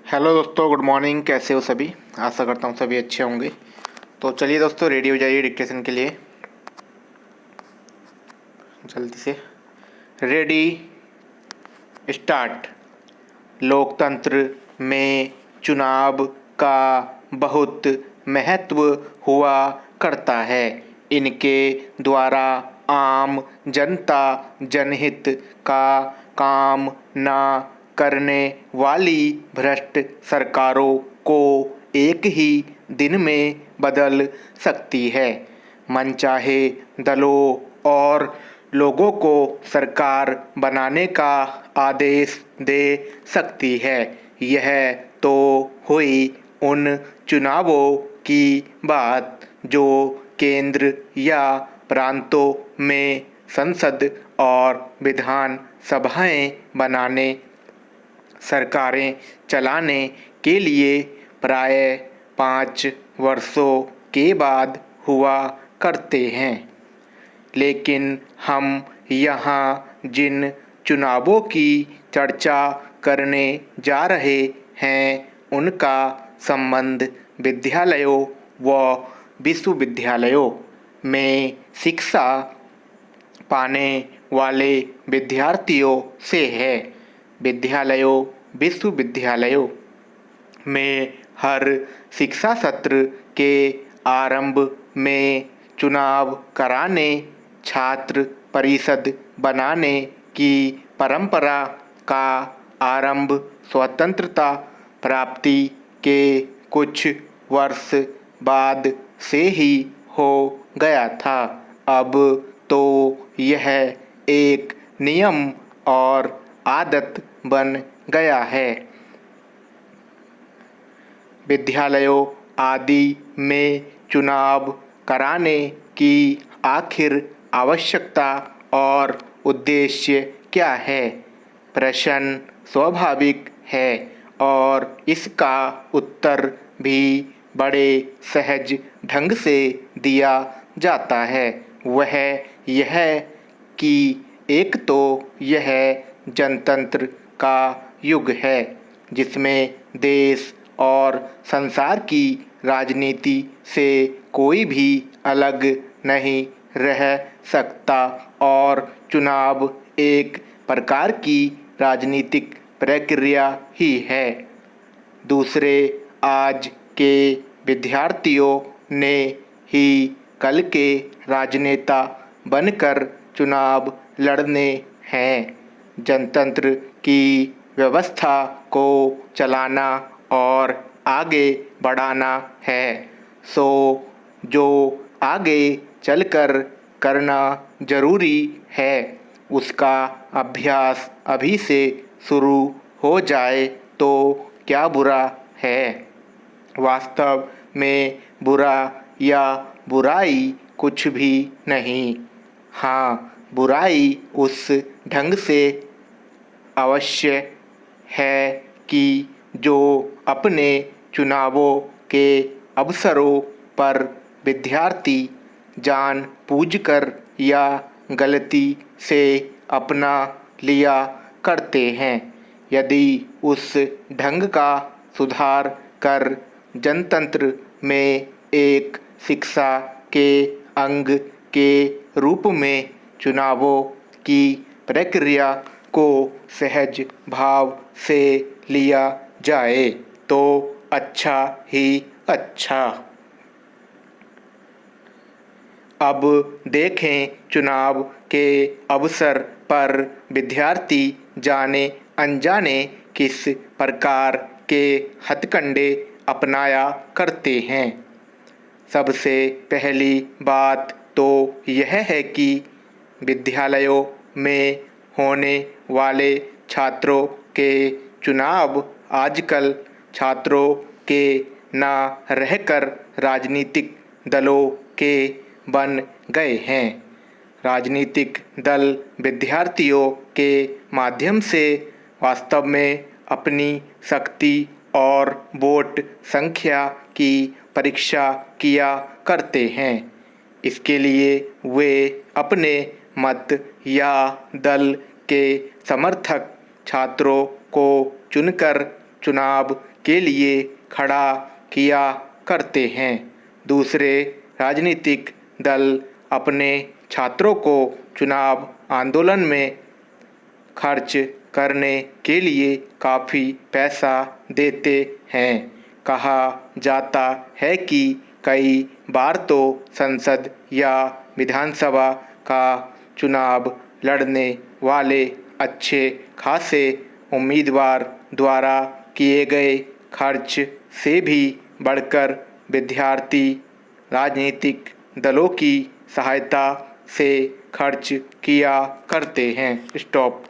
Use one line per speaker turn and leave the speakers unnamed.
Hello दोस्तों, good morning. कैसे हो सभी? आशा करता हूँ सभी अच्छे होंगे। तो चलिए दोस्तों, रेडी हो जाइए डिक्टेशन के लिए जल्दी से। Ready, start. लोकतंत्र में चुनाव का बहुत महत्व हुआ करता है। इनके द्वारा आम जनता जनहित का काम न करने वाली भ्रष्ट सरकारों को एक ही दिन में बदल सकती है। मनचाहे दलों और लोगों को सरकार बनाने का आदेश दे सकती है। यह तो हुई उन चुनावों की बात जो केंद्र या प्रांतों में संसद और विधान सभाएं बनाने, सरकारें चलाने के लिए प्रायः 5 वर्षों के बाद हुआ करते हैं। लेकिन हम यहाँ जिन चुनावों की चर्चा करने जा रहे हैं उनका संबंध विद्यालयों व विश्वविद्यालयों में शिक्षा पाने वाले विद्यार्थियों से है। विद्यालयों विश्वविद्यालयों में हर शिक्षा सत्र के आरंभ में चुनाव कराने, छात्र परिषद बनाने की परंपरा का आरंभ स्वतंत्रता प्राप्ति के कुछ वर्ष बाद से ही हो गया था। अब तो यह एक नियम और आदत बन गया है। विद्यालयों आदि में चुनाव कराने की आखिर आवश्यकता और उद्देश्य क्या है? प्रश्न स्वाभाविक है और इसका उत्तर भी बड़े सहज ढंग से दिया जाता है। वह यह कि एक तो यह जनतंत्र का युग है जिसमें देश और संसार की राजनीति से कोई भी अलग नहीं रह सकता और चुनाव एक प्रकार की राजनीतिक प्रक्रिया ही है। दूसरे, आज के विद्यार्थियों ने ही कल के राजनेता बनकर चुनाव लड़ने हैं। जनतंत्र की व्यवस्था को चलाना और आगे बढ़ाना है। सो जो आगे चलकर करना जरूरी है उसका अभ्यास अभी से शुरू हो जाए तो क्या बुरा है? वास्तव में बुरा या बुराई कुछ भी नहीं। हाँ, बुराई उस ढंग से अवश्य है कि जो अपने चुनावों के अवसरों पर विद्यार्थी जानबूझकर या गलती से अपना लिया करते हैं। यदि उस ढंग का सुधार कर जनतंत्र में एक शिक्षा के अंग के रूप में चुनावों की प्रक्रिया को सहज भाव से लिया जाए तो अच्छा ही अच्छा। अब देखें, चुनाव के अवसर पर विद्यार्थी जाने अनजाने किस प्रकार के हथकंडे अपनाया करते हैं। सबसे पहली बात तो यह है कि विद्यालयों में होने वाले छात्रों के चुनाव आजकल छात्रों के न रहकर राजनीतिक दलों के बन गए हैं। राजनीतिक दल विद्यार्थियों के माध्यम से वास्तव में अपनी शक्ति और वोट संख्या की परीक्षा किया करते हैं। इसके लिए वे अपने मत या दल के समर्थक छात्रों को चुनकर चुनाव के लिए खड़ा किया करते हैं। दूसरे राजनीतिक दल अपने छात्रों को चुनाव आंदोलन में खर्च करने के लिए काफ़ी पैसा देते हैं। कहा जाता है कि कई बार तो संसद या विधानसभा का चुनाव लड़ने वाले अच्छे खासे उम्मीदवार द्वारा किए गए खर्च से भी बढ़कर विद्यार्थी राजनीतिक दलों की सहायता से खर्च किया करते हैं। स्टॉप।